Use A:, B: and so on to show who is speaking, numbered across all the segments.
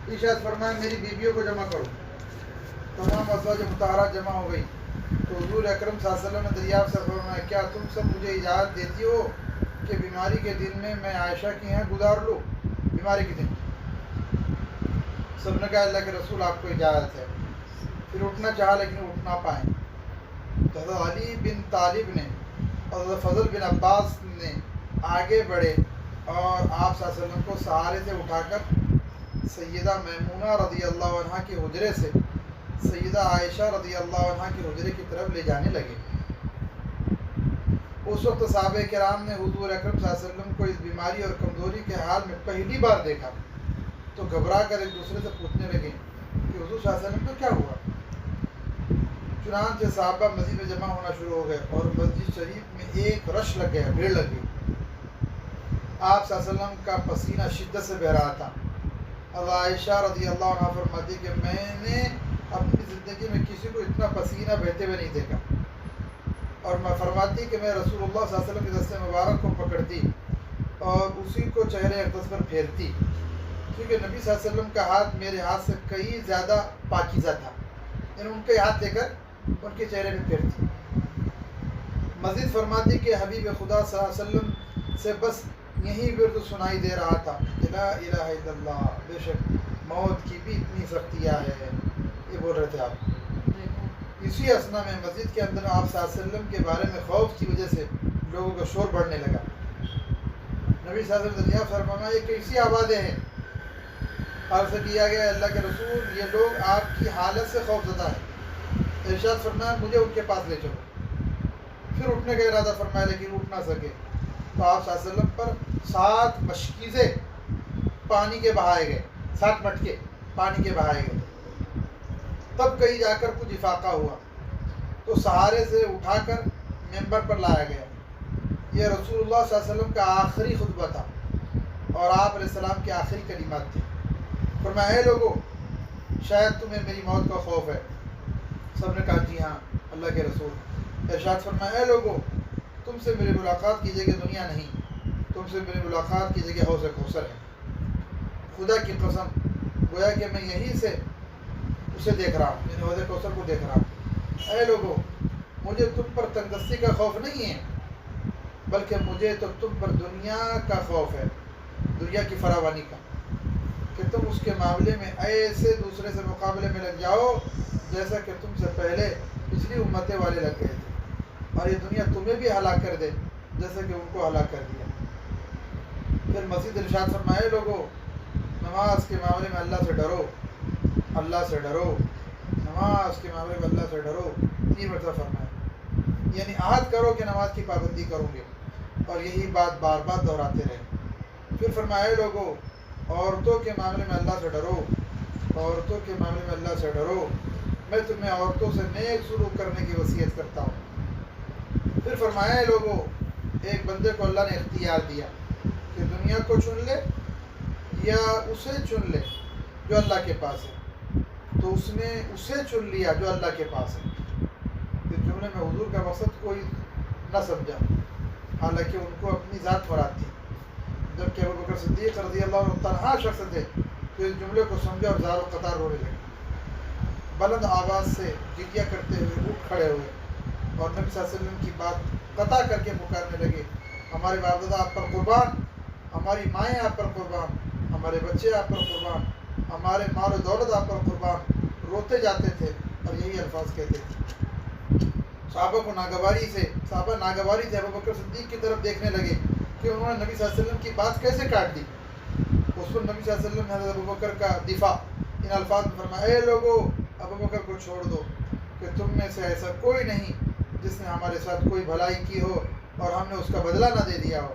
A: ارشاد فرمایا میری بیویوں کو جمع کرو. تمام ازواج مطہرات جمع ہو گئی تو حضور اکرم صلی اللہ علیہ وسلم نے دریافت سے فرمایا کیا تم سب مجھے اجازت دیتی ہو کہ بیماری کے دن میں عائشہ کے یہاں گزار لوں؟ بیماری کے دن سب نے کہا اللہ کے رسول آپ کو اجازت ہے. پھر اٹھنا چاہا لیکن اٹھ نہ پائیں. تو حضرت علی بن طالب نے اور حضرت فضل بن عباس نے آگے بڑھے اور آپ صلی اللہ علیہ وسلم کو سہارے سے اٹھا کر سیدہ میمونہ رضی اللہ عنہ کے حجرے سے سیدہ عائشہ رضی اللہ عنہ کے حجرے کی طرف لے جانے لگے. اس وقت صحابہ کرام نے حضور اکرم صلی اللہ علیہ وسلم کو اس بیماری اور کمزوری کے حال میں پہلی بار دیکھا تو گھبرا کر ایک دوسرے سے پوچھنے لگے کہ حضور صلی اللہ علیہ وسلم کو کیا ہوا. چنانچہ صحابہ مسجد میں جمع ہونا شروع ہو گئے اور مسجد شریف میں ایک رش لگ گیا، بھیڑ لگ گئی. آپ صلی اللہ علیہ وسلم کا پسینہ شدت سے بہہ رہا تھا. اور عائشہ رضی اللہ عنہ فرماتی کہ میں نے اپنی زندگی میں کسی کو اتنا پسینہ بہتے ہوئے نہیں دیکھا. اور میں فرماتی کہ میں رسول اللہ صلی اللہ علیہ وسلم کے دست مبارک کو پکڑتی اور اسی کو چہرے اقدس پر پھیرتی، کیونکہ نبی صلی اللہ علیہ وسلم کا ہاتھ میرے ہاتھ سے کئی زیادہ پاکیزہ تھا. یعنی ان کے ہاتھ لے کر ان کے چہرے پہ پھیرتی. مزید فرماتی کہ حبیب خدا صلی اللہ علیہ وسلم سے بس یہی ورد سنائی دے رہا تھا لا الہ الا اللہ، بے شک موت کی بھی اتنی سختیاں ہے. یہ بول رہے تھے آپ. اسی اسنا میں مسجد کے اندر آپ صلی اللہ علیہ وسلم کے بارے میں خوف کی وجہ سے لوگوں کا شور بڑھنے لگا. نبی صلی اللہ علیہ وسلم فرمایا یہ کیسی آوازیں ہیں؟ عرض کیا گیا اللہ کے رسول یہ لوگ آپ کی حالت سے خوف زدہ ہیں. ارشاد فرمایا مجھے ان کے پاس لے چلو. پھر اٹھنے کا ارادہ فرمایا لیکن اٹھ نہ سکے تو آپ صلی اللہ علیہ وسلم پر 7 مشکیزیں پانی کے بہائے گئے، 7 مٹکے پانی کے بہائے گئے. تب کہیں جا کر کچھ افاقہ ہوا تو سہارے سے اٹھا کر ممبر پر لایا گیا. یہ رسول اللہ صلی اللہ علیہ وسلم کا آخری خطبہ تھا اور آپ علیہ السلام کے آخری کلمات تھے. فرمایا اے لوگو شاید تمہیں میری موت کا خوف ہے. سب نے کہا جی ہاں اللہ کے رسول. ارشاد فرمایا اے لوگو تم سے میری ملاقات کی جگہ دنیا نہیں، تم سے میری ملاقات کی جگہ حوض کوثر ہے. خدا کی قسم گویا کہ میں یہیں سے اسے دیکھ رہا ہوں، یعنی حوض کوثر کو دیکھ رہا ہوں. اے لوگو مجھے تم پر تنگدستی کا خوف نہیں ہے بلکہ مجھے تو تم پر دنیا کا خوف ہے، دنیا کی فراوانی کا، کہ تم اس کے معاملے میں ایسے دوسرے سے مقابلے میں لگ جاؤ جیسا کہ تم سے پہلے پچھلی امتیں والے لگ گئے تھے اور یہ دنیا تمہیں بھی ہلاک کر دے جیسا کہ ان کو ہلاک کر دیا. پھر مزید ارشاد فرمائے لوگو نماز کے معاملے میں اللہ سے ڈرو، اللہ سے ڈرو، نماز کے معاملے میں اللہ سے ڈرو. 3 مرتبہ فرمایا، یعنی عہد کرو کہ نماز کی پابندی کروں گے اور یہی بات بار بار دہراتے رہے. پھر فرمائے لوگو عورتوں کے معاملے میں اللہ سے ڈرو، عورتوں کے معاملے میں اللہ سے ڈرو، میں تمہیں عورتوں سے نیک سلوک کرنے کی وصیت کرتا ہوں. پھر فرمایا لوگو ایک بندے کو اللہ نے اختیار دیا کہ دنیا کو چن لے یا اسے چن لے جو اللہ کے پاس ہے، تو اس نے اسے چن لیا جو اللہ کے پاس ہے. اس جملے میں حضور کا مقصد کوئی نہ سمجھا، حالانکہ ان کو اپنی ذات مراد تھی. جبکہ ابوبکر صدیق رضی اللہ عنہ تنہا شخص تھے تو اس جملے کو سمجھا اور زار و قطار رونے لگے. بلند آواز سے جگیا کرتے ہوئے اٹھ کھڑے ہوئے اور نبی صلی اللہ علیہ وسلم کی بات قطع کر کے پکارنے لگے، ہمارے باپ دادا آپ پر قربان، ہماری مائیں آپ پر قربان، ہمارے بچے آپ پر قربان، ہمارے مال و دولت آپ پر قربان. روتے جاتے تھے اور یہی الفاظ کہتے تھے. صحابہ کو ناگواری تھے ابوبکر صدیق کی طرف دیکھنے لگے کہ انہوں نے نبی صلی اللہ علیہ وسلم کی بات کیسے کاٹ دی. اس پر نبی صلی اللہ علیہ وسلم نے حضرت ابوبکر کا دفاع ان الفاظ میں فرمایا، اے لوگو ابوبکر کو چھوڑ دو کہ تم میں سے ایسا کوئی نہیں جس نے ہمارے ساتھ کوئی بھلائی کی ہو اور ہم نے اس کا بدلہ نہ دے دیا ہو،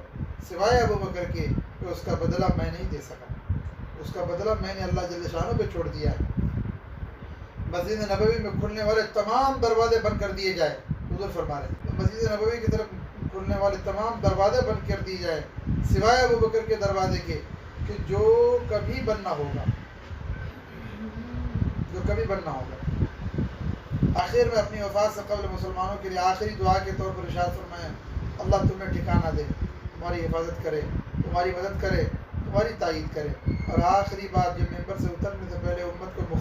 A: سوائے ابوبکر کے کہ اس کا بدلہ میں نہیں دے سکا، اس کا بدلہ میں نے اللہ جل شانہ پہ چھوڑ دیا ہے. مسجد نبوی میں کھلنے والے تمام دروازے بند کر دیے جائے. حضور فرما رہے ہیں مسجد نبوی کی طرف کھلنے والے تمام دروازے بند کر دیے جائے سوائے ابوبکر کے دروازے کے کہ جو کبھی بند نہ ہوگا، جو کبھی بند نہ ہوگا. آخر میں اپنی وفات سے قبل مسلمانوں کے لیے آخری دعا کے طور پر ارشاد فرمایا، اللہ تمہیں ٹھکانہ دے، تمہاری حفاظت کرے، تمہاری مدد کرے، تمہاری تائید کرے. اور آخری بات جب ممبر سے اترنے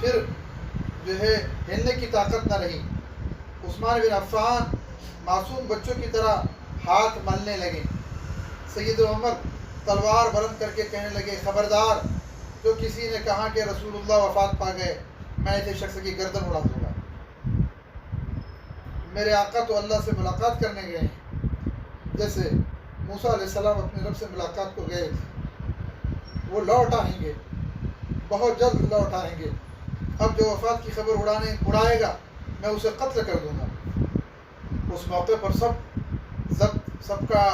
A: پھر جو ہے ہلنے کی طاقت نہ رہی. عثمان بن عفان معصوم بچوں کی طرح ہاتھ ملنے لگے. سید عمر تلوار بلند کر کے کہنے لگے خبردار جو کسی نے کہا کہ رسول اللہ وفات پا گئے میں ایسے شخص کی گردن اڑا دوں گا. میرے آقا تو اللہ سے ملاقات کرنے گئے ہیں. جیسے موسیٰ علیہ السلام اپنے رب سے ملاقات کو گئے تھے، وہ لوٹ آئیں گے، بہت جلد لوٹ آئیں گے. اب جو وفات کی خبر اڑائے گا میں اسے قتل کر دوں گا. اس موقع پر سب کا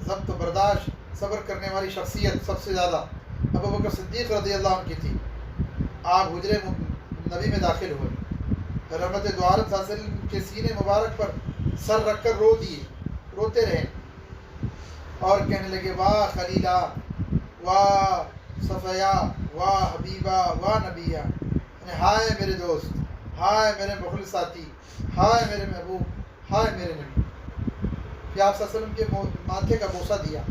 A: ضبط برداشت صبر کرنے والی شخصیت سب سے زیادہ ابوبکر صدیق رضی اللہ عنہ کی تھی. آپ حجرے نبی میں داخل ہوئے، رحمت دو عالم صلی اللہ علیہ وسلم کے سینے مبارک پر سر رکھ کر روتے رہے اور کہنے لگے واہ خلیلہ، واہ صفیہ، واہ حبیبہ، واہ نبیہ. یعنی ہائے میرے دوست، ہائے میرے مخلص ساتھی، ہائے میرے محبوب، ہائے میرے نبی. پھر آپ صلی اللہ علیہ وسلم کے ماتھے کا بوسہ دیا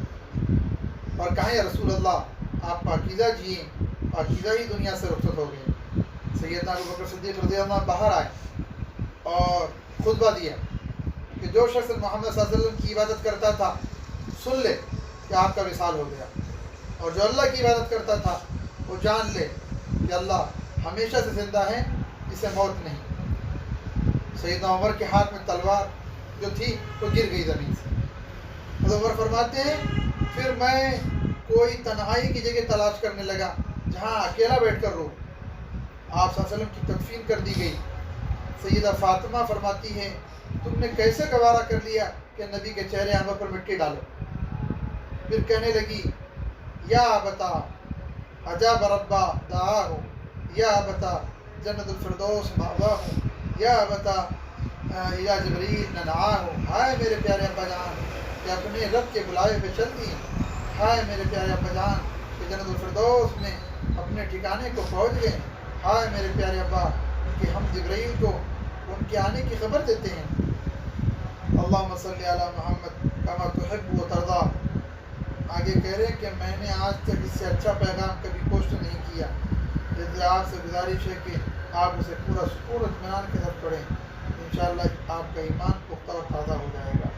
A: اور کہا یا رسول اللہ آپ پاکیزہ جئیں، پاکیزہ ہی دنیا سے رخصت ہو گئے. سیدنا ابوبکر صدیق رضی اللہ عنہ باہر آئے اور خطبہ دیا کہ جو شخص محمد صلی اللہ علیہ وسلم کی عبادت کرتا تھا سن لے کہ آپ کا وصال ہو گیا، اور جو اللہ کی عبادت کرتا تھا وہ جان لے کہ اللہ ہمیشہ سے زندہ ہے، اسے موت نہیں. سیدنا عمر کے ہاتھ میں تلوار جو تھی وہ گر گئی زمین سے. حضرت عمر فرماتے ہیں پھر میں کوئی تنہائی کی جگہ تلاش کرنے لگا جہاں اکیلا بیٹھ کر رو. آپ صلی اللہ علیہ وسلم کی تدفین کر دی گئی. سیدہ فاطمہ فرماتی ہے تم نے کیسے گوارا کر لیا کہ نبی کے چہرے انور پر مٹی ڈالو. پھر کہنے لگی یا ابتا عجاب ربا دعاہ، یا ابتا جنت الفردوس مأواہ، یا ابتا یا جبریل ننعاہ. ہائے میرے پیارے ابا جان کہ اپنے رب کے بلائے پہ چل دی. ہائے میرے پیارے ابا جان کہ جنت الفردوس میں اپنے ٹھکانے کو پہنچ گئے. ہائے میرے پیارے ابا کہ ہم جبرائیل کو ان کے آنے کی خبر دیتے ہیں. اللہم صلی علی محمد کما تحب و ترضا. آگے کہہ رہے ہیں کہ میں نے آج تک اس سے اچھا پیغام کبھی پوسٹ نہیں کیا. جیسے آپ سے گزارش ہے کہ آپ اسے پورا سکون اطمینان کے ساتھ پڑھیں، انشاءاللہ آپ کا ایمان پختہ اور تازہ ہو جائے گا.